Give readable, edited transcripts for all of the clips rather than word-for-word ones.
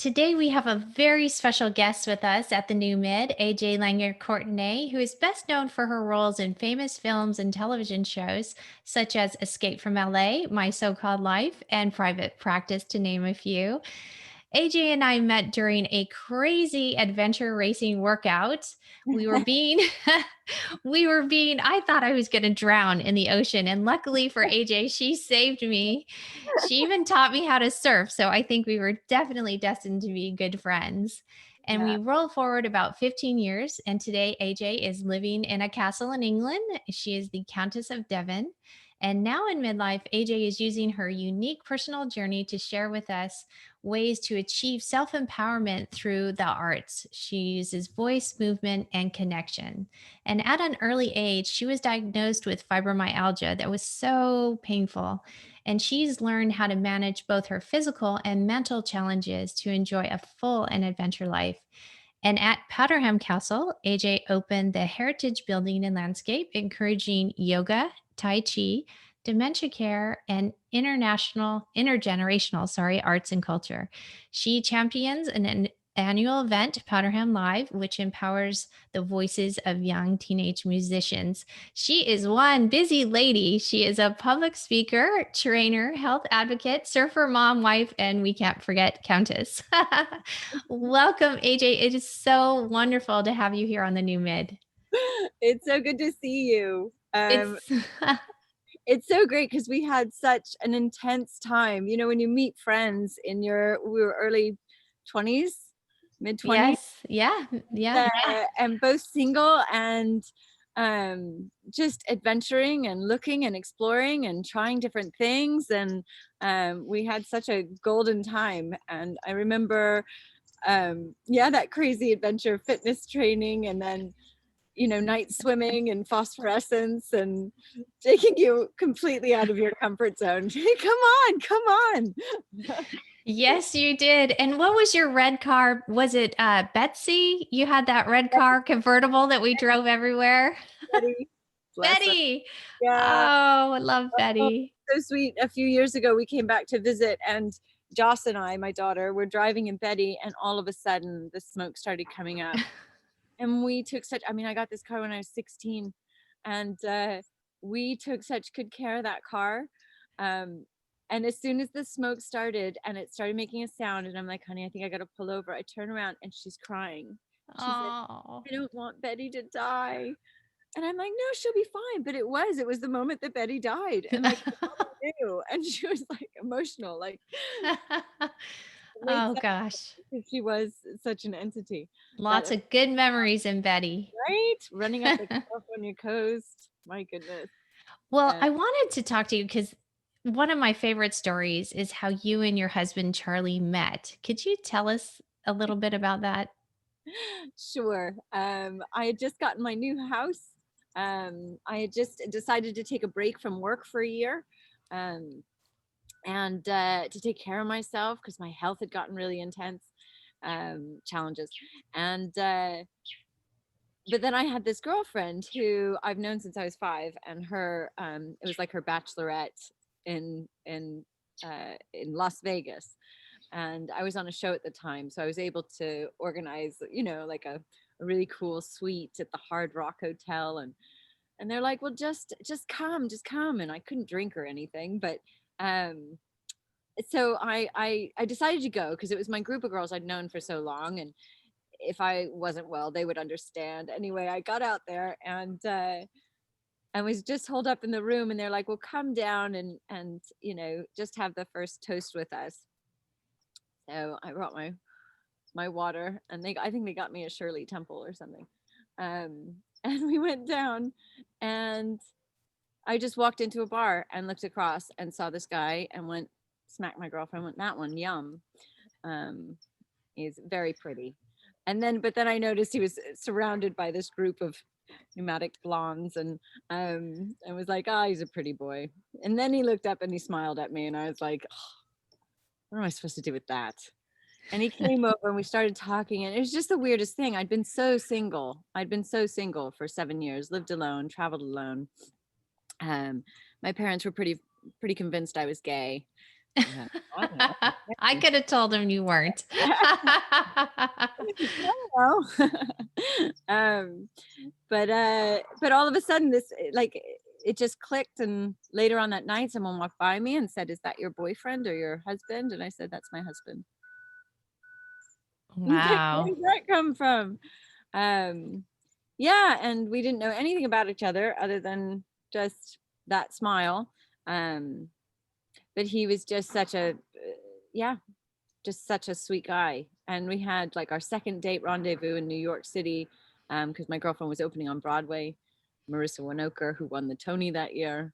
Today, we have a very special guest with us at the New Mid, AJ Langer Courtenay, who is best known for her roles in famous films and television shows such as Escape from LA, My So Called Life, and Private Practice, to name a few. AJ and I met during a crazy adventure racing workout. We were being I thought I was going to drown in the ocean, and luckily for AJ, she saved me. She even taught me how to surf, so I think we were definitely destined to be good friends. And Yeah. we roll forward about 15 years, and today AJ is living in a castle in England. She is the Countess of Devon. And now in midlife, AJ is using her unique personal journey to share with us ways to achieve self empowerment through the arts. She uses voice, movement, and connection. And at an early age, she was diagnosed with fibromyalgia that was so painful. And she's learned how to manage both her physical and mental challenges to enjoy a full and adventure life. And at Powderham Castle, AJ opened the Heritage Building and Landscape, encouraging yoga, Tai Chi, dementia care, and intergenerational, arts and culture. She champions an annual event, Powderham Live, which empowers the voices of young teenage musicians. She is one busy lady. She is a public speaker, trainer, health advocate, surfer mom, wife, and we can't forget Countess. Welcome, AJ. It is so wonderful to have you here on the New Mid. It's so good to see you. It's It's so great because we had such an intense time. You know, when you meet friends in we were early 20s, mid 20s, yes, yeah, yeah. and both single and just adventuring and looking and exploring and trying different things. And we had such a golden time. And I remember, yeah, that crazy adventure fitness training, and then night swimming and phosphorescence and taking you completely out of your comfort zone. Come on. Yes, you did. And what was your red car? Was it Betsy? You had that red car convertible that we drove everywhere. Betty, bless her. Betty. Yeah. Oh, I love Oh, Betty. so sweet. A few years ago, we came back to visit, and Joss and I, my daughter, were driving in Betty, and all of a sudden the smoke started coming up. And we took I got this car when I was 16, and we took such good care of that car. Um, and as soon as the smoke started and it started making a sound, and I'm like, honey, I think I got to pull over. I turn around and she's crying. She's like, Oh. I don't want Betty to die. And I'm like, no, she'll be fine. But it was the moment that Betty died. And like, I knew. And she was like emotional, like it made Oh sense gosh. because she was such an entity that, Lots of good memories in Betty. right? Running up the California coast. My goodness. Well, And I wanted to talk to you because one of my favorite stories is how you and your husband Charlie met. Could you tell us a little bit about that? sure. I had just gotten my new house. I had just decided to take a break from work for a year. Um, and to take care of myself because my health had gotten really intense, challenges. And but then I had this girlfriend who I've known since I was 5, and her it was like her bachelorette in Las Vegas, and I was on a show at the time, so I was able to organize, like a really cool suite at the Hard Rock Hotel. And they're like, well, just come. And I couldn't drink or anything, but um so I decided to go because it was my group of girls I'd known for so long, and if I wasn't well, they would understand. Anyway, I got out there, and I was just holed up in the room, and they're like, "Well, come down and just have the first toast with us." So I brought my water, and I think they got me a Shirley Temple or something. And we went down, and I just walked into a bar and looked across and saw this guy and went, smacked my girlfriend, went, that one, yum. Um, he's very pretty. But then I noticed he was surrounded by this group of pneumatic blondes, and was like, ah, he's a pretty boy. And then he looked up and he smiled at me, and I was like, oh, what am I supposed to do with that? And he came over and we started talking, and it was just the weirdest thing. I'd been so single. I'd been so single for 7 years, lived alone, traveled alone. Um, my parents were pretty convinced I was gay. Yeah, I know. I could have told him you weren't. Well, um, but all of a sudden, it just clicked, and later on that night, someone walked by me and said, "Is that your boyfriend or your husband?" And I said, "That's my husband." He's like, "Where Wow. did that come from?" Um, yeah, and we didn't know anything about each other than just that smile. Um, but he was just yeah, just such a sweet guy. And we had like our second date rendezvous in New York City, because my girlfriend was opening on Broadway. Marissa Winokur, who won the Tony that year,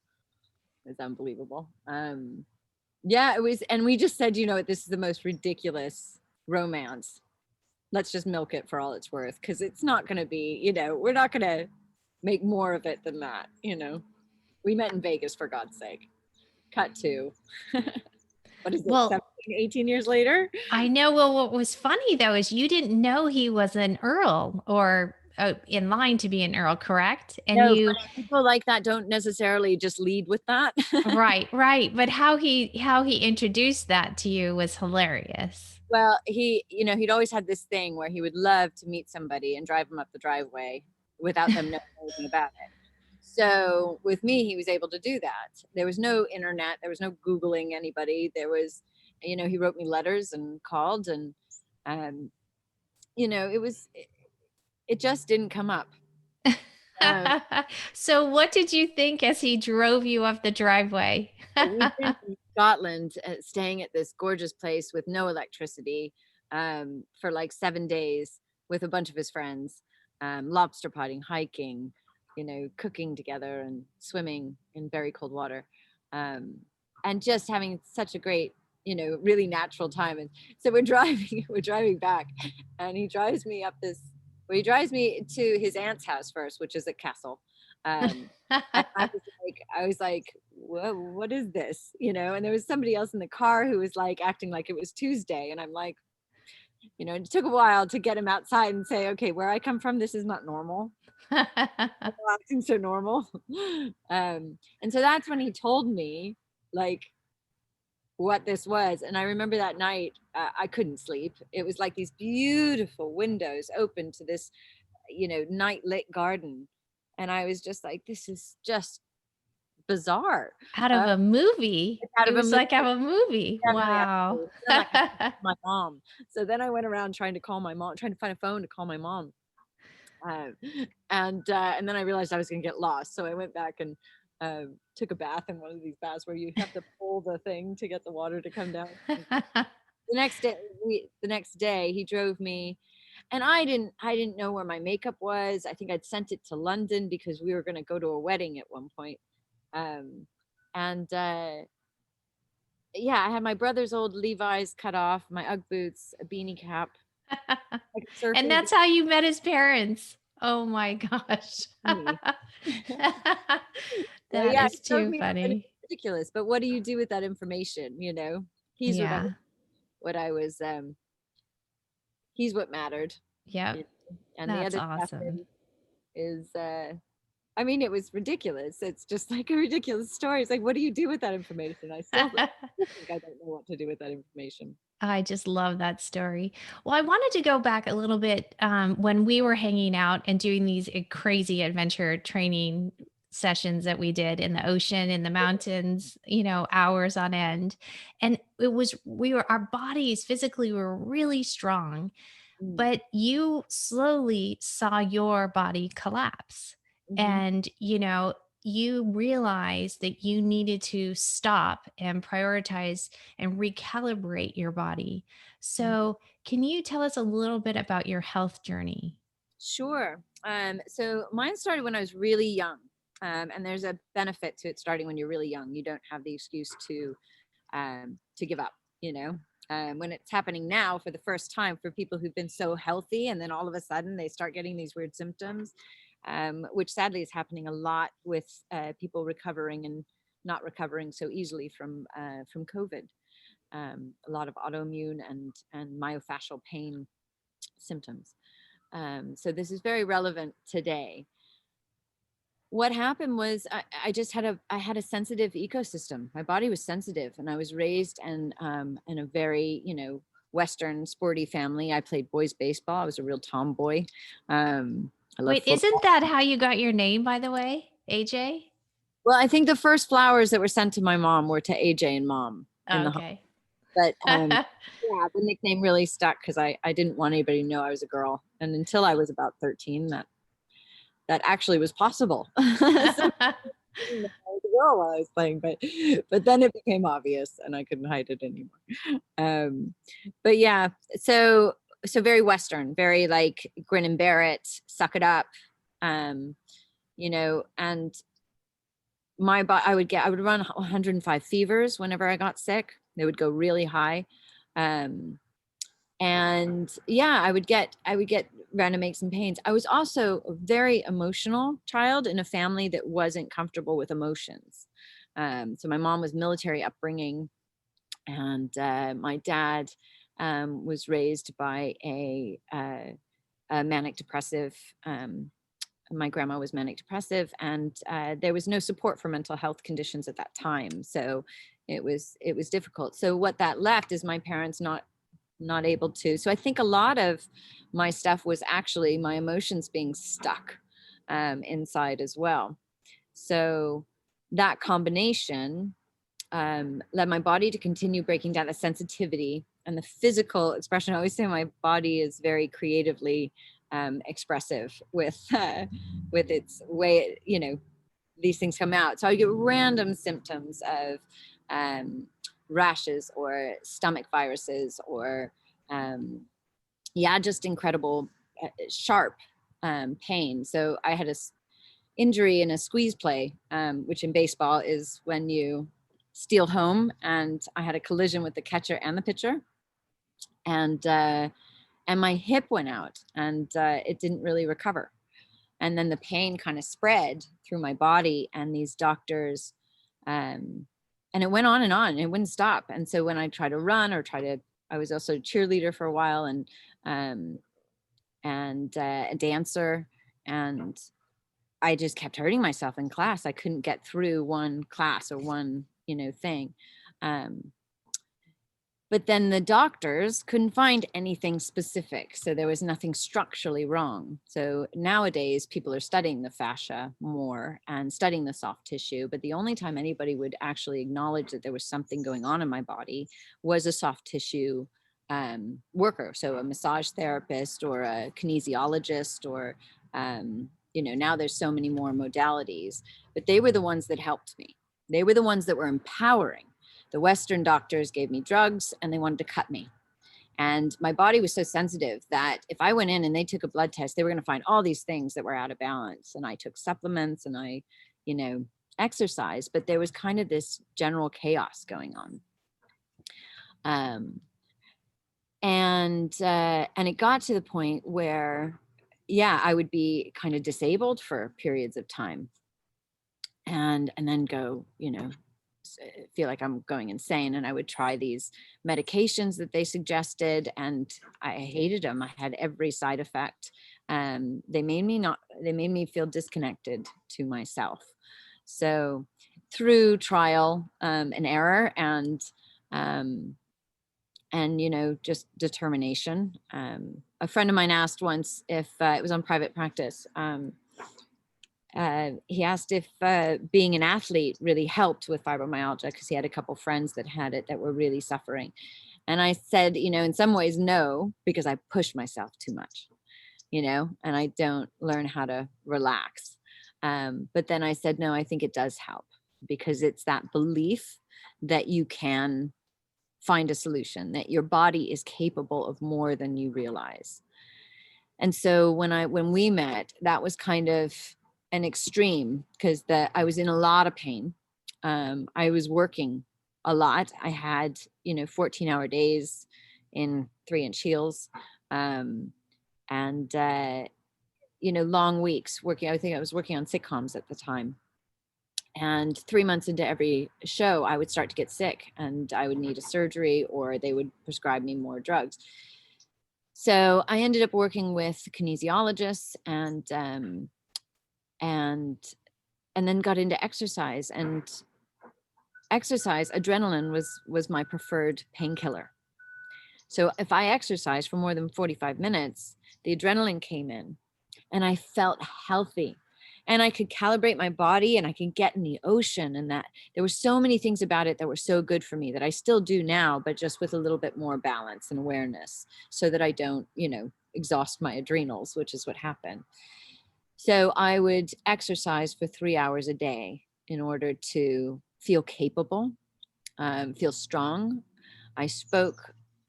is unbelievable. Yeah, it was, and we just said, this is the most ridiculous romance. Let's just milk it for all it's worth, because it's not going to be, we're not going to make more of it than that. We met in Vegas, for God's sake. Cut to, what is it, Well, 17, 18 years later? I know. Well, what was funny though is you didn't know he was an earl or in line to be an earl, correct? And No, you, funny people like that don't necessarily just lead with that. right, right. But how he introduced that to you was hilarious. Well, he'd always had this thing where he would love to meet somebody and drive them up the driveway without them knowing anything about it. So with me, he was able to do that. There was no internet. There was no Googling anybody. He wrote me letters and called, and, um, it just didn't come up. Um, So what did you think as he drove you up the driveway? We've been in Scotland, staying at this gorgeous place with no electricity, for like 7 days with a bunch of his friends, lobster potting, hiking, cooking together and swimming in very cold water, um, and just having such a great, really natural time. And so we're driving, we're driving back, and he drives me up this. Well, he drives me to his aunt's house first, which is a castle. And I was like, what is this? And there was somebody else in the car who was like acting like it was Tuesday. And I'm like, it took a while to get him outside and say, okay, where I come from, this is not normal. I'm not acting so normal. And so that's when he told me like what this was. And I remember that night, I couldn't sleep. It was like these beautiful windows open to this, night lit garden. And I was just like, this is just bizarre. Out of Uh, a movie. it's out It of a was movie. like out of a movie. Definitely out of a Wow. movie. Then, like, I couldn't call my mom. So then I went around trying to call my mom, trying to find a phone to call my mom. Uh, and then I realized I was going to get lost. So I went back and, took a bath in one of these baths where you have to pull the thing to get the water to come down. The next day he drove me, and I didn't know where my makeup was. I think I'd sent it to London because we were going to go to a wedding at one point. Um, and Yeah, I had my brother's old Levi's cut off, my Ugg boots, a beanie cap, like a And surfer that's how you met his parents. Oh my gosh. bikini. So That yeah, is he drove too me up, and it's funny. ridiculous. But what do you do with that information? He's what I Yeah. what I was. He's what mattered. Yep. you And the That's other stuff awesome. is I mean, it was ridiculous. It's just like a ridiculous story. It's like, what do you do with that information? I still think I don't know what to do with that information. I just love that story. Well, I wanted to go back a little bit when we were hanging out and doing these crazy adventure training sessions that we did in the ocean, in the mountains, hours on end. And our bodies physically were really strong, Mm. but you slowly saw your body collapse. Hmm. And, you realized that you needed to stop and prioritize and recalibrate your body. So, can you tell us a little bit about your health journey? Sure. So mine started when I was really young. And there's a benefit to it starting when you're really young. You don't have the excuse to give up, when it's happening now for the first time for people who've been so healthy, and then all of a sudden they start getting these weird symptoms, which sadly is happening a lot with people recovering and not recovering so easily from COVID. A lot of autoimmune and myofascial pain symptoms. So this is very relevant today. what happened was I just had a sensitive ecosystem. My body was sensitive, and I was raised in a very, Western sporty family. I played boys baseball. I was a real tomboy. I love Wait, isn't football. that how you got your name, by the way, AJ? Well, I think the first flowers that were sent to my mom were to AJ and mom in the home. Okay. But yeah, the nickname really stuck because I didn't want anybody to know I was a girl. And until I was about 13, that actually was possible. So didn't know I was a girl while I was playing, but then it became obvious and I couldn't hide it anymore. Um, but yeah, so very Western, very like grin and bear it, suck it up, um, and my body, I would run 105 fevers whenever I got sick. They would go really high. Um, and yeah, I would get random aches and pains. I was also a very emotional child in a family that wasn't comfortable with emotions. So my mom was military upbringing, and my dad was raised by a manic depressive. My grandma was manic depressive, and there was no support for mental health conditions at that time. So it was difficult. So what that left is my parents not able to. So I think a lot of my stuff was actually my emotions being stuck inside as well. So that combination led my body to continue breaking down the sensitivity and the physical expression. I always say my body is very creatively expressive with its way, these things come out. So I get random symptoms of um, rashes or stomach viruses or, yeah, just incredible sharp pain. So I had a injury in a squeeze play, which in baseball is when you steal home. And I had a collision with the catcher and the pitcher. And my hip went out, and it didn't really recover. And then the pain kind of spread through my body, and these doctors, and it went on and on, and it wouldn't stop. And so when I try to run or I was also a cheerleader for a while, um, and a dancer, and I just kept hurting myself in class. I couldn't get through one class or one, thing. Um, but then the doctors couldn't find anything specific. So there was nothing structurally wrong. So nowadays people are studying the fascia more and studying the soft tissue. But the only time anybody would actually acknowledge that there was something going on in my body was a soft tissue worker. So a massage therapist or a kinesiologist or, now there's so many more modalities, but they were the ones that helped me. They were the ones that were empowering. The Western doctors gave me drugs and they wanted to cut me. And my body was so sensitive that if I went in and they took a blood test, they were going to find all these things that were out of balance. And I took supplements and I, exercised, but there was kind of this general chaos going on. And it got to the point where, yeah, I would be kind of disabled for periods of time and then go, feel like I'm going insane. And I would try these medications that they suggested, and I hated them. I had every side effect. They made me feel disconnected to myself. So through trial and error and just determination. A friend of mine asked once if it was on private practice. He asked if being an athlete really helped with fibromyalgia because he had a couple friends that had it that were really suffering. And I said, in some ways, no, because I push myself too much, and I don't learn how to relax. But then I said, no, I think it does help because it's that belief that you can find a solution, that your body is capable of more than you realize. And so when we met, that was kind of an extreme because I was in a lot of pain. I was working a lot. I had 14-hour days in 3-inch heels, and long weeks working. I think I was working on sitcoms at the time. And 3 months into every show, I would start to get sick and I would need a surgery or they would prescribe me more drugs. So I ended up working with kinesiologists and and then got into exercise, and exercise, adrenaline was my preferred painkiller. So if I exercised for more than 45 minutes, the adrenaline came in and I felt healthy. And I could calibrate my body and I could get in the ocean, and that there were so many things about it that were so good for me that I still do now, but just with a little bit more balance and awareness so that I don't, exhaust my adrenals, which is what happened. So I would exercise for 3 hours a day in order to feel capable, feel strong. I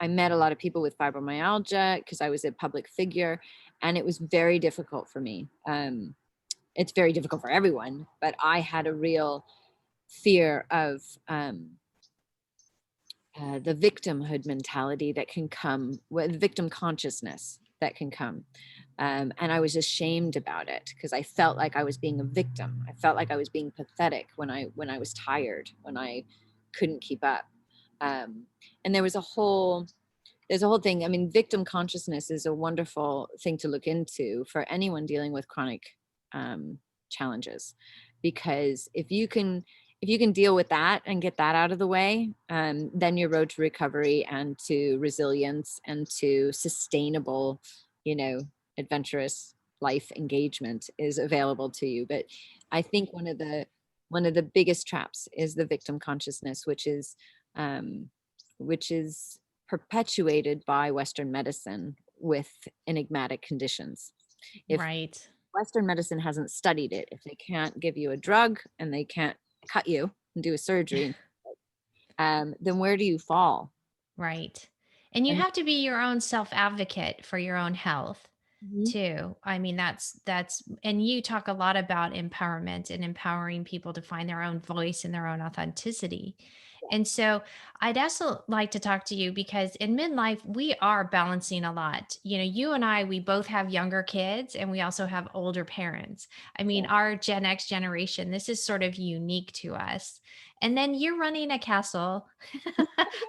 met a lot of people with fibromyalgia because I was a public figure, and it was very difficult for me. It's very difficult for everyone, but I had a real fear of the victimhood mentality that can come with victim consciousness that can come. And I was ashamed about it because I felt like I was being a victim. I felt like I was being pathetic when I was tired, when I couldn't keep up. And there's a whole thing. I mean, victim consciousness is a wonderful thing to look into for anyone dealing with chronic challenges, because if you can deal with that and get that out of the way, then your road to recovery and to resilience and to sustainable, adventurous life engagement is available to you. But I think one of the biggest traps is the victim consciousness, which is perpetuated by Western medicine with enigmatic conditions. If Right. Western medicine hasn't studied it, if they can't give you a drug and they can't cut you and do a surgery, then where do you fall? Right. And you And have to be your own self advocate for your own health Mhm. too. I mean, that's and you talk a lot about empowerment and empowering people to find their own voice and their own authenticity. And so I'd also like to talk to you because in midlife, we are balancing a lot. You and I, we both have younger kids and we also have older parents. I mean, Yeah. our Gen X generation, this is sort of unique to us. And then you're running a castle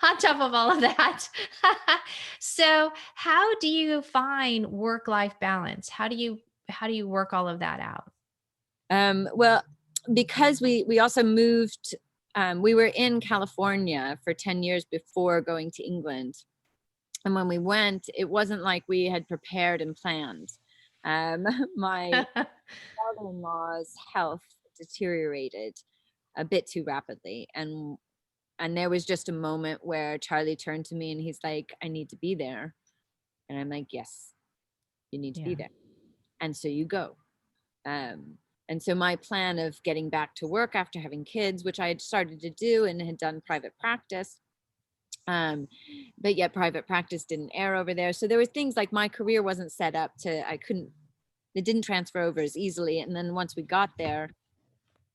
on top of all of that. So, how do you find work-life balance? How do you work all of that out? Well, because we also moved, we were in California for 10 years before going to England. And when we went, it wasn't like we had prepared and planned. Um, my father-in-law's health deteriorated a bit too rapidly, and there was just a moment where Charlie turned to me and he's like, I need to be there. And I'm like, yes, you need to be Yeah. there. And so you go. Um, and so my plan of getting back to work after having kids, which I had started to do and had done private practice, um, but yet private practice didn't air over there. So there were things like my career wasn't set up it didn't transfer over as easily. And then once we got there,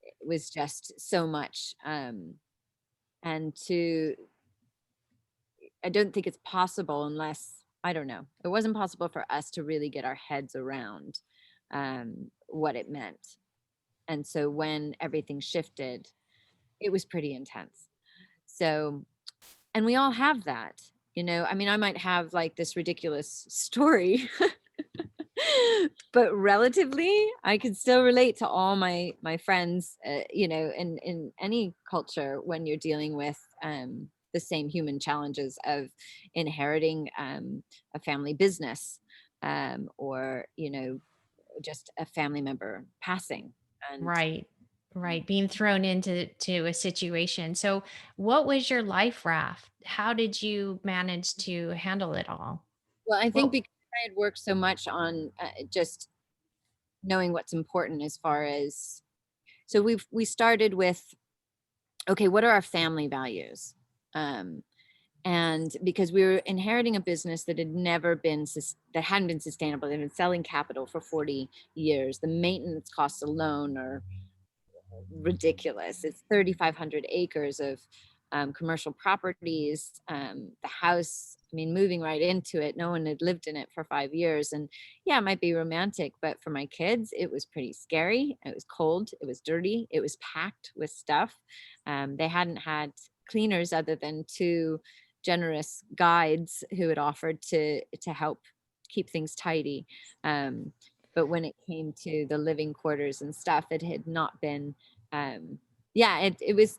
it was just so much. And I don't think it's possible unless, I don't know, it wasn't possible for us to really get our heads around what it meant. And so when everything shifted, it was pretty intense. So, and we all have that, I mean, I might have like this ridiculous story, but relatively, I could still relate to all my friends, in any culture when you're dealing with the same human challenges of inheriting a family business, or just a family member passing. And Right. Right. Being thrown into a situation. So, what was your life raft? How did you manage to handle it all? well, I think Well, because I had worked so much on just knowing what's important, as far as, so we started with, okay, what are our family values? Um, and because we were inheriting a business that that hadn't been sustainable, they've been selling capital for 40 years. The maintenance costs alone are ridiculous. It's 3,500 acres of commercial properties. The house, I mean, moving right into it, no one had lived in it for 5 years. And yeah, it might be romantic, but for my kids, it was pretty scary. It was cold. It was dirty. It was packed with stuff. They hadn't had cleaners other than two generous guides who had offered to help keep things tidy. Um, But when it came to the living quarters and stuff, it had not been, yeah, it was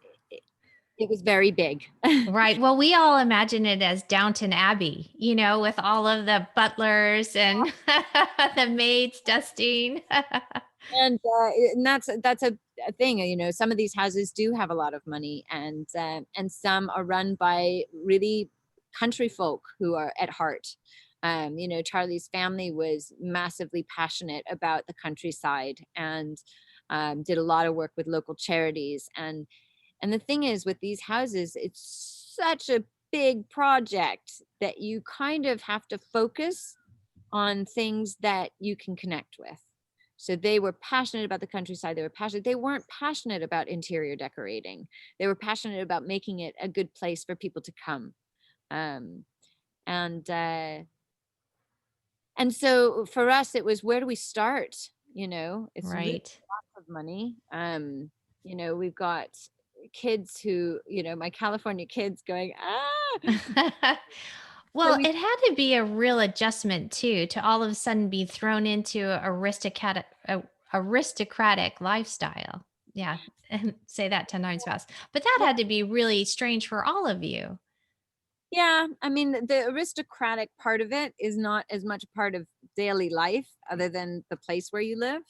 very big. Right. Well, we all imagine it as Downton Abbey, with all of the butlers and the maids dusting. And that's a thing. Some of these houses do have a lot of money, and some are run by really country folk who are at heart. Charlie's family was massively passionate about the countryside, and did a lot of work with local charities. And the thing is, with these houses, it's such a big project that you kind of have to focus on things that you can connect with. So they were passionate about the countryside. They weren't passionate about interior decorating. They were passionate about making it a good place for people to come. Um, and and so for us, it was, where do we start? It's really Right. lots of money. We've got kids who, my California kids going, so Well, we, it had to be a real adjustment too, to all of a sudden be thrown into aristocratic lifestyle. Yeah, and say that 10 times fast. But that yeah, had to be really strange for all of you. yeah. I mean, the aristocratic part of it is not as much a part of daily life, other than the place where you live.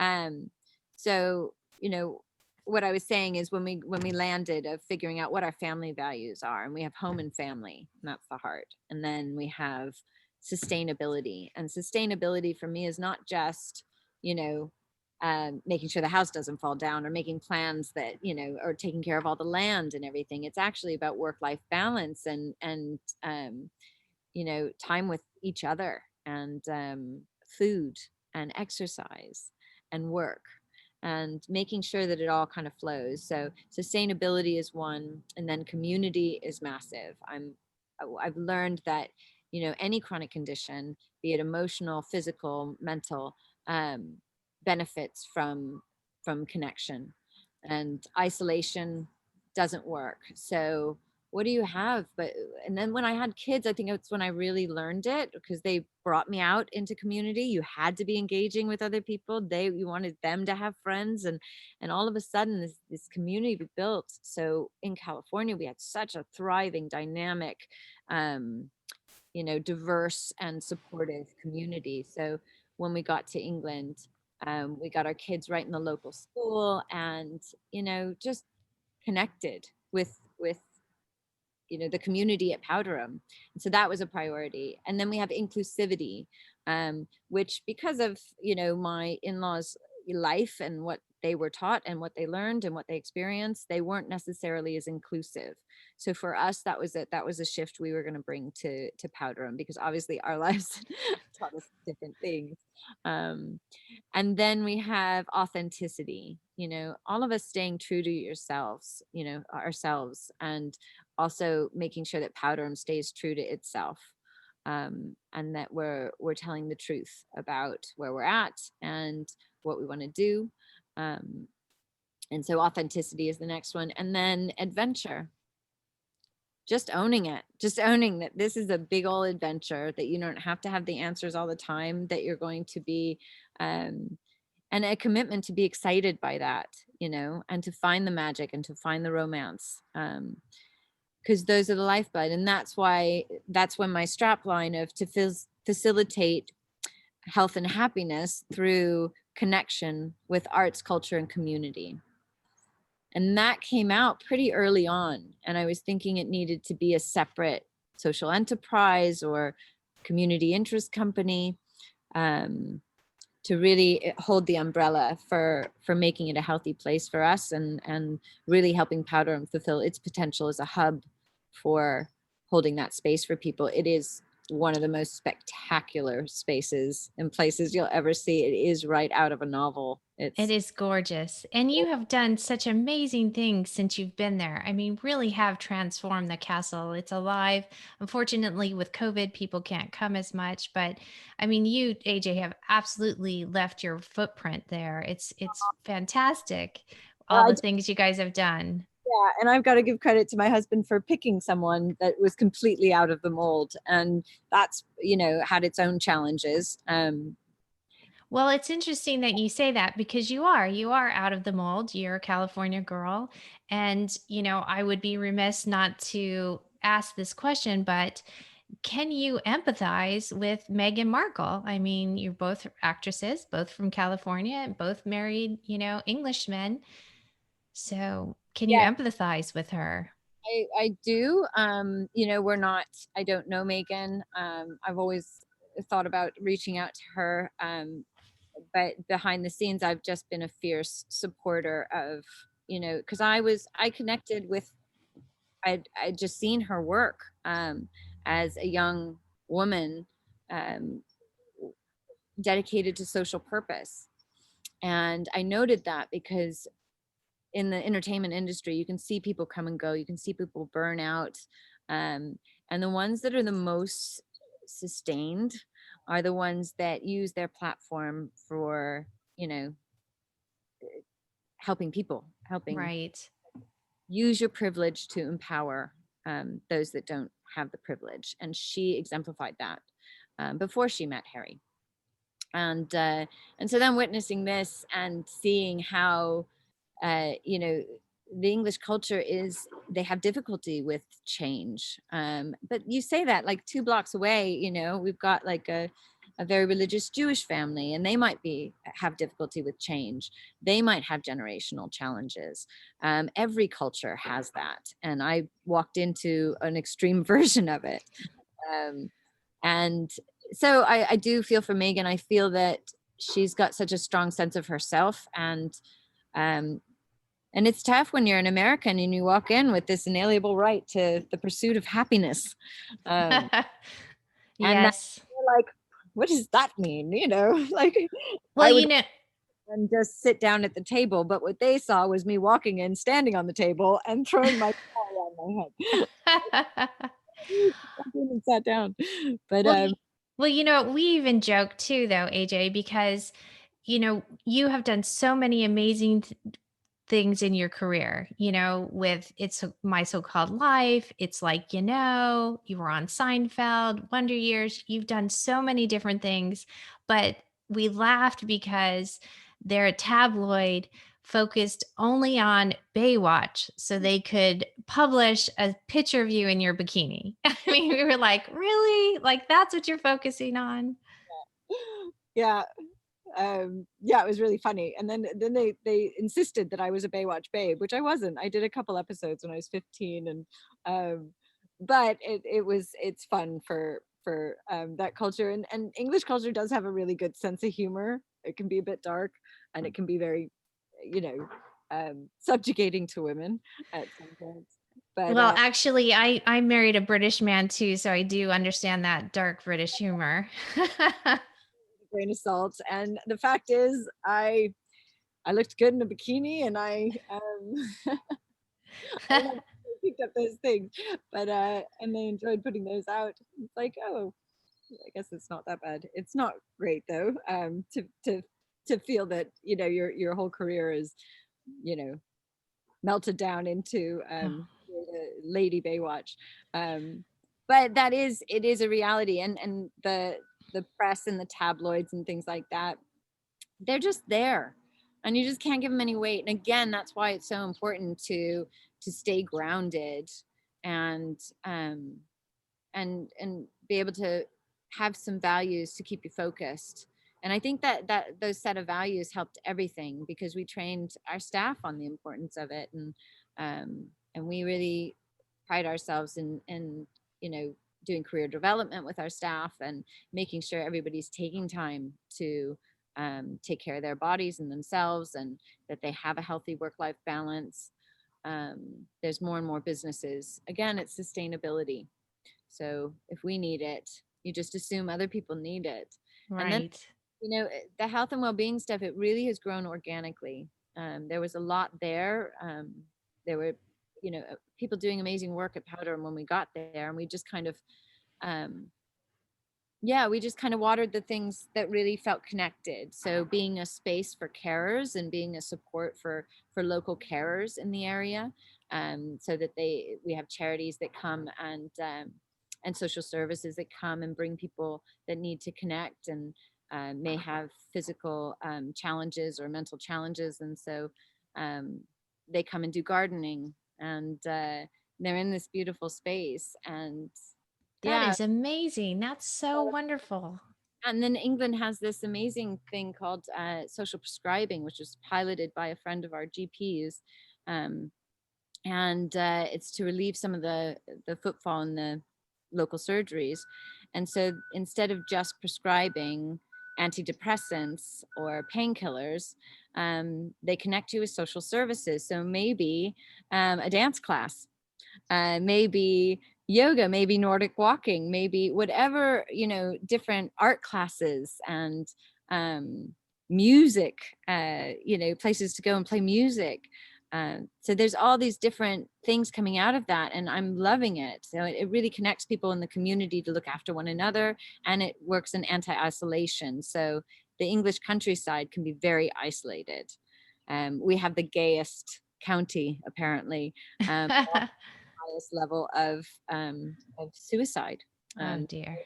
Um, so what I was saying is, when we landed, of figuring out what our family values are, and we have home and family, and that's the heart, and then we have sustainability. And sustainability for me is not just you know making sure the house doesn't fall down, or making plans that or taking care of all the land and everything. It's actually about work-life balance, and time with each other, and food, and exercise, and work, and making sure that it all kind of flows. So sustainability is one, and then community is massive. I've learned that any chronic condition, be it emotional, physical, mental, um, benefits from connection, and isolation doesn't work. So what do you have? And then when I had kids, I think it's when I really learned it, because they brought me out into community. You had to be engaging with other people. You wanted them to have friends, and all of a sudden this community built. So in California, we had such a thriving, dynamic, diverse and supportive community. So when we got to England, we got our kids right in the local school, and just connected with the community at Powderham. And so that was a priority. And then we have inclusivity, which, because of my in-laws' life and what they were taught and what they learned and what they experienced, they weren't necessarily as inclusive. So for us, that was a shift we were going to bring to Powderham, because obviously our lives taught us different things. um, and then we have authenticity, all of us staying true to yourselves, ourselves, and also making sure that Powderham stays true to itself, and that we're telling the truth about where we're at and what we want to do. um, and so authenticity is the next one, and then adventure. Just owning it, just owning that this is a big old adventure, that you don't have to have the answers all the time, that you're going to be, um, and a commitment to be excited by that, and to find the magic and to find the romance, because those are the lifeblood. And that's when my strap line of to facilitate health and happiness through connection with arts, culture, and community. And that came out pretty early on. And I was thinking it needed to be a separate social enterprise or community interest company, to really hold the umbrella for making it a healthy place for us, and really helping Powderham fulfill its potential as a hub for holding that space for people. It is one of the most spectacular spaces and places you'll ever see. It is right out of a novel. It It's is gorgeous. And you have done such amazing things since you've been there. I mean, really have transformed the castle. It's alive. Unfortunately, with COVID, people can't come as much, but I mean, you, AJ, have absolutely left your footprint there. It's fantastic, well, all I the do, things you guys have done. yeah, and I've got to give credit to my husband for picking someone that was completely out of the mold, and that's had its own challenges. Well, it's interesting that you say that because you are out of the mold. You're a California girl. And, I would be remiss not to ask this question, but can you empathize with Meghan Markle? I mean, you're both actresses, both from California, and both married, Englishmen. So can you Yeah, empathize with her? I do. We're not, I don't know Megan. I've always thought about reaching out to her. But behind the scenes, I've just been a fierce supporter of, because I connected with, I'd just seen her work as a young woman, um, dedicated to social purpose. And I noted that because in the entertainment industry, you can see people come and go, you can see people burn out. Um, and the ones that are the most sustained are the ones that use their platform for, you know, helping people, helping Right. use your privilege to empower those that don't have the privilege. And she exemplified that before she met Harry. And so then witnessing this and seeing how uh, you know the English culture is, they have difficulty with change. But you say that like 2 blocks away, we've got like a very religious Jewish family, and they might be have difficulty with change. They might have generational challenges. Every culture has that, and I walked into an extreme version of it. um, and so I do feel for Megan. I feel that she's got such a strong sense of herself, um, and it's tough when you're an American and you walk in with this inalienable right to the pursuit of happiness. Um, and that, Yes. like, what does that mean? Like Well, I would and just sit down at the table, but what they saw was me walking in, standing on the table, and throwing my towel around my head. And sat down. But Well, we even joke too, though, AJ, because you have done so many amazing things in your career. With My So-Called Life. It's like you were on Seinfeld, Wonder Years. You've done so many different things, but we laughed because they're a tabloid focused only on Baywatch so they could publish a picture of you in your bikini. I mean, we were like, "Really? Like that's what you're focusing on?" yeah, yeah, it was really funny. And then they insisted that I was a Baywatch babe, which I wasn't. I did a couple episodes when I was 15, and um, but it's fun for that culture, and English culture does have a really good sense of humor. It can be a bit dark, and it can be very, you know, subjugating to women at some points. But Well, actually, I married a British man too, so I do understand that dark British humor. grain of salt. And the fact is, I looked good in a bikini, and I like picked up those things, but and they enjoyed putting those out. It's like, oh, I guess it's not that bad. It's not great though. To feel that your whole career is you know melted down into Lady Baywatch. Um, but it is a reality, and the press and the tabloids and things like that, they're just there, and you just can't give them any weight. And again, that's why it's so important to stay grounded, and and be able to have some values to keep you focused. And I think that those set of values helped everything, because we trained our staff on the importance of it. And we really pride ourselves in doing career development with our staff, and making sure everybody's taking time to take care of their bodies and themselves, and that they have a healthy work-life balance. There's more and more businesses. Again, it's sustainability. So if we need it, you just assume other people need it. And then, Right. the health and well-being stuff, it really has grown organically. There was a lot there. There were, people doing amazing work at Powderham when we got there, and we just kind of, um, yeah, we just kind of watered the things that really felt connected. So being a space for carers, and being a support for local carers in the area, so that we have charities that come, and social services that come and bring people that need to connect, may have physical challenges or mental challenges, and so um, they come and do gardening, and they're in this beautiful space, and That yeah. is amazing. That's so wonderful. And then England has this amazing thing called social prescribing, which was piloted by a friend of our GPs. Um, and it's to relieve some of the footfall in the local surgeries. And so instead of just prescribing antidepressants or painkillers, they connect you with social services. So maybe a dance class, maybe yoga, maybe Nordic walking, maybe whatever, different art classes, and music, places to go and play music. So there's all these different things coming out of that, and I'm loving it. So it really connects people in the community to look after one another, and it works in anti-isolation. So the English countryside can be very isolated. We have the gayest county, apparently. Highest level of suicide, Oh um, dear.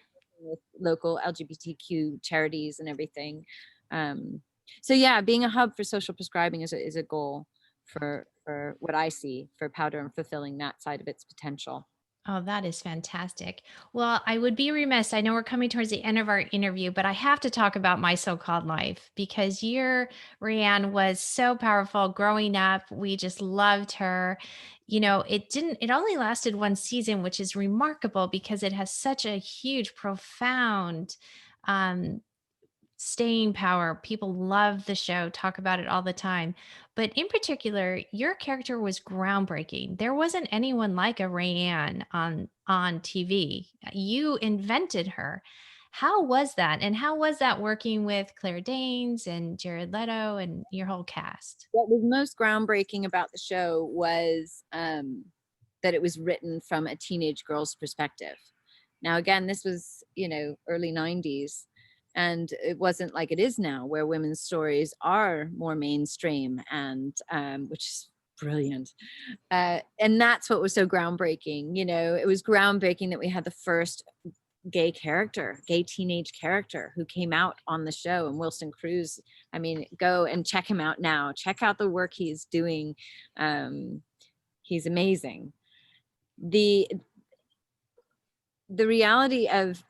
with local LGBTQ charities and everything. Um, so yeah, being a hub for social prescribing is a goal for what I see for Powderham, fulfilling that side of its potential. Oh, that is fantastic. Well, I would be remiss. I know we're coming towards the end of our interview, but I have to talk about my so called life because your Rianne was so powerful growing up. We just loved her. It only lasted one season, which is remarkable because it has such a huge, profound um, staying power. People love the show, talk about it all the time. But in particular, your character was groundbreaking. There wasn't anyone like a Rayanne on TV. You invented her. How was that? And how was that working with Claire Danes and Jared Leto and your whole cast? What was most groundbreaking about the show was that it was written from a teenage girl's perspective. Now, again, this was, early 90s. And it wasn't like it is now, where women's stories are more mainstream, and which is brilliant. And that's what was so groundbreaking. It was groundbreaking that we had the first gay teenage character who came out on the show, and Wilson Cruz. I mean, go and check him out now. Check out the work he's doing. He's amazing. The reality of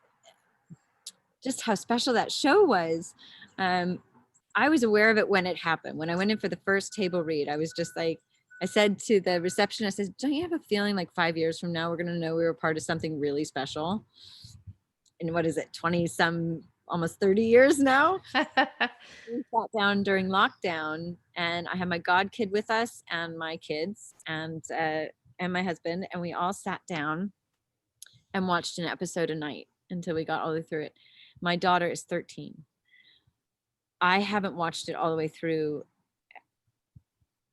just how special that show was. I was aware of it when it happened. When I went in for the first table read, I was just like, I said to the receptionist, I said, don't you have a feeling like 5 years from now, we're going to know we were part of something really special? And what is it, 20 some, almost 30 years now? We sat down during lockdown, and I had my god kid with us, and my kids, and my husband, and we all sat down and watched an episode a night until we got all the way through it. My daughter is 13. I haven't watched it all the way through.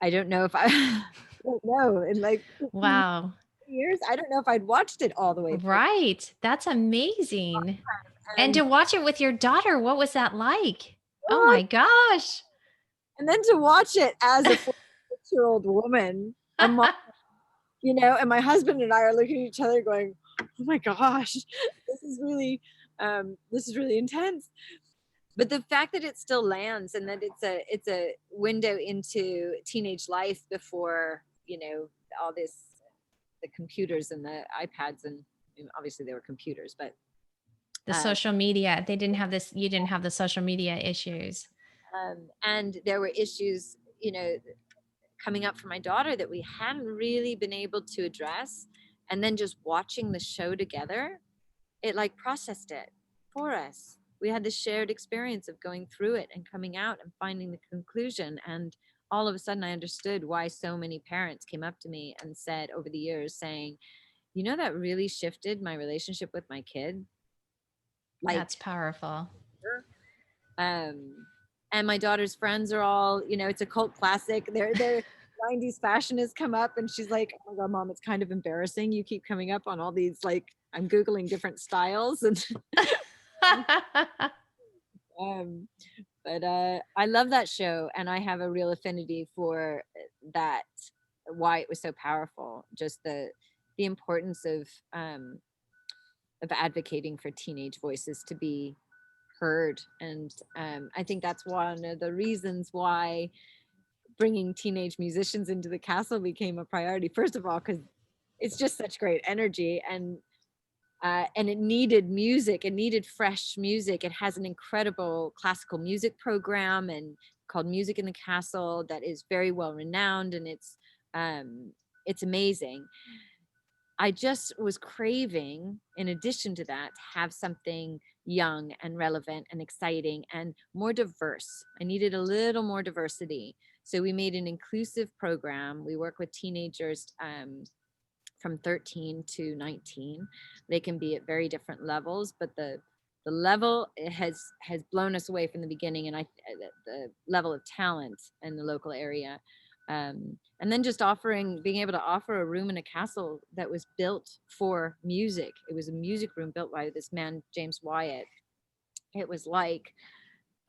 I don't know if I, I don't know, in like 15 Wow. years, I don't know if I'd watched it all the way through. Right. That's amazing. And And to watch it with your daughter, what was that like? Oh oh, my gosh. and then to watch it as a 46-year-old woman, a mom, and my husband and I are looking at each other going, oh my gosh, this is really intense. But the fact that it still lands, and that it's a window into teenage life before, all this, the computers and the iPads, and obviously they were computers, but The uh, social media, they didn't have this, you didn't have the social media issues. and there were issues, coming up for my daughter that we hadn't really been able to address. And then just watching the show together, it like processed it for us. We had this shared experience of going through it and coming out and finding the conclusion. And all of a sudden I understood why so many parents came up to me and said over the years, saying, that really shifted my relationship with my kid. Like, That's powerful. um, and my daughter's friends are all, it's a cult classic. They're 90s fashion has come up, and she's like, oh my god, mom, it's kind of embarrassing. You keep coming up on all these, like, I'm Googling different styles. And um, but I love that show, and I have a real affinity for that, why it was so powerful. Just the importance of advocating for teenage voices to be heard. And I think that's one of the reasons why bringing teenage musicians into the castle became a priority. First of all, because it's just such great energy, and it needed music. It needed fresh music. It has an incredible classical music program and called Music in the Castle that is very well renowned, and it's amazing. I just was craving, in addition to that, to have something young and relevant and exciting and more diverse. I needed a little more diversity. So we made an inclusive program. We work with teenagers from 13 to 19. They can be at very different levels, but the level has blown us away from the beginning, and the level of talent in the local area. And then just being able to offer a room in a castle that was built for music. It was a music room built by this man, James Wyatt. It was like,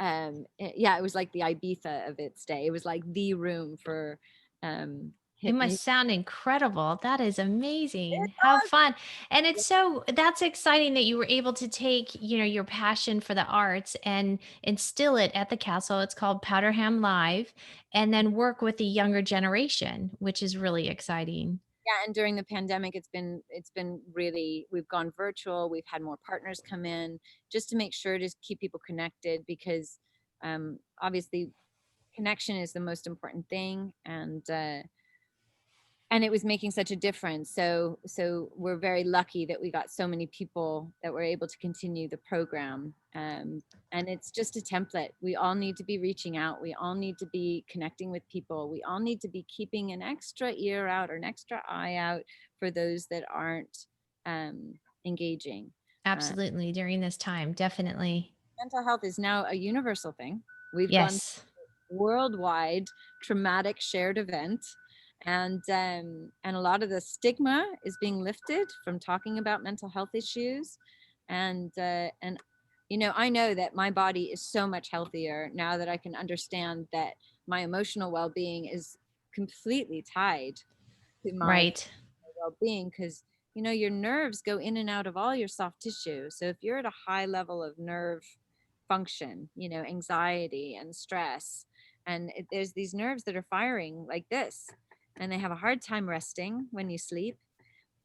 yeah, it was like the Ibiza of its day. It was like the room for It hit must music. sound incredible. That is amazing. How fun. And it's so that's exciting that you were able to take, your passion for the arts and instill it at the castle. It's called Powderham Live, and then work with the younger generation, which is really exciting. Yeah, and during the pandemic, it's been really, we've gone virtual. We've had more partners come in just to make sure to keep people connected, because obviously connection is the most important thing, and it was making such a difference. So we're very lucky that we got so many people that were able to continue the program. And it's just a template. We all need to be reaching out. We all need to be connecting with people. We all need to be keeping an extra ear out or an extra eye out for those that aren't engaging. Uh, Absolutely. During this time, definitely. Mental health is now a universal thing. We've gone Yes. worldwide traumatic shared event, and a lot of the stigma is being lifted from talking about mental health issues. And I know that my body is so much healthier now that I can understand that my emotional well-being is completely tied to my Right. well-being, because your nerves go in and out of all your soft tissue. So if you're at a high level of nerve function, anxiety and stress, and there's these nerves that are firing like this, and they have a hard time resting when you sleep.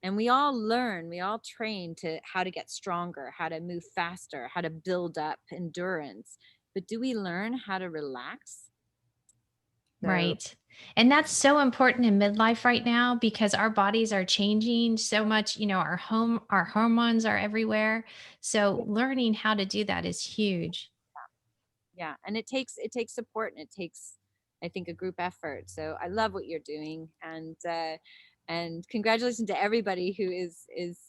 And we all train to how to get stronger, how to move faster, how to build up endurance. But do we learn how to relax? So Right. And that's so important in midlife right now because our bodies are changing so much, our hormones are everywhere. So learning how to do that is huge. yeah, and it takes support, and it takes, I think, a group effort. So I love what you're doing, and congratulations to everybody who is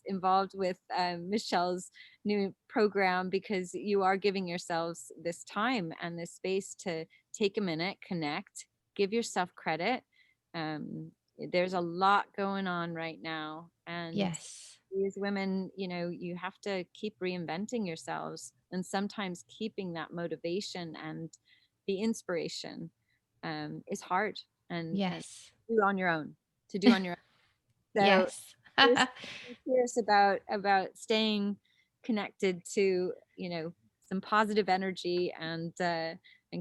involved with Michelle's new program, because you are giving yourselves this time and this space to take a minute, connect, give yourself credit. um, there's a lot going on right now, and Yes. we as women, you have to keep reinventing yourselves, and sometimes keeping that motivation and the inspiration is hard, and Yes. do on your own, to do on your own. So Yes. just curious about staying connected to, some positive energy, and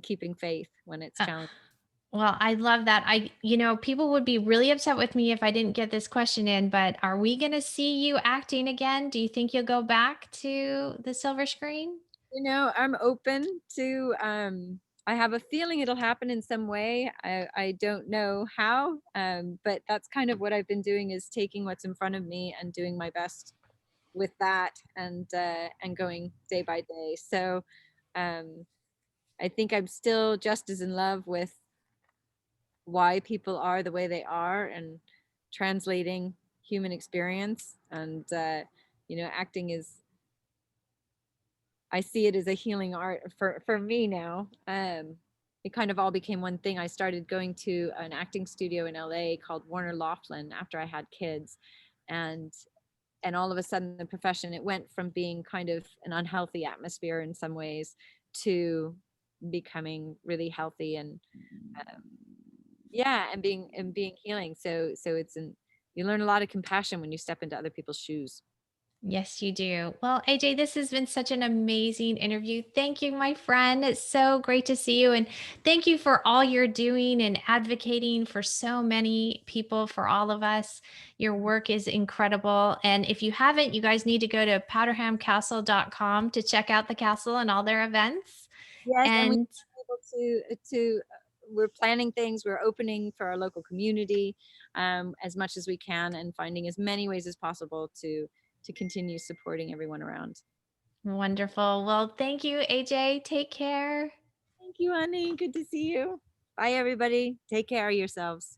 keeping faith when it's Uh, challenging. well, I love that. People would be really upset with me if I didn't get this question in, but are we going to see you acting again? Do you think you'll go back to the silver screen? I'm open to, I have a feeling it'll happen in some way. I don't know how, but that's kind of what I've been doing, is taking what's in front of me and doing my best with that, and going day by day. So um, I think I'm still just as in love with why people are the way they are, and translating human experience. And acting is, I see it as a healing art for me now. It kind of all became one thing. I started going to an acting studio in LA called Warner Laughlin after I had kids, and all of a sudden the profession, it went from being kind of an unhealthy atmosphere in some ways to becoming really healthy, and um, yeah, and being healing. So you learn a lot of compassion when you step into other people's shoes. Yes, you do. Well, AJ, this has been such an amazing interview. Thank you, my friend. It's so great to see you. And thank you for all you're doing and advocating for so many people, for all of us. Your work is incredible. And if you haven't, you guys need to go to powderhamcastle.com to check out the castle and all their events. Yes, and we And able we're planning things. We're opening for our local community as much as we can, and finding as many ways as possible to continue supporting everyone around. wonderful. Well, thank you, AJ. Take care. Thank you, honey. Good to see you. Bye, everybody. Take care of yourselves.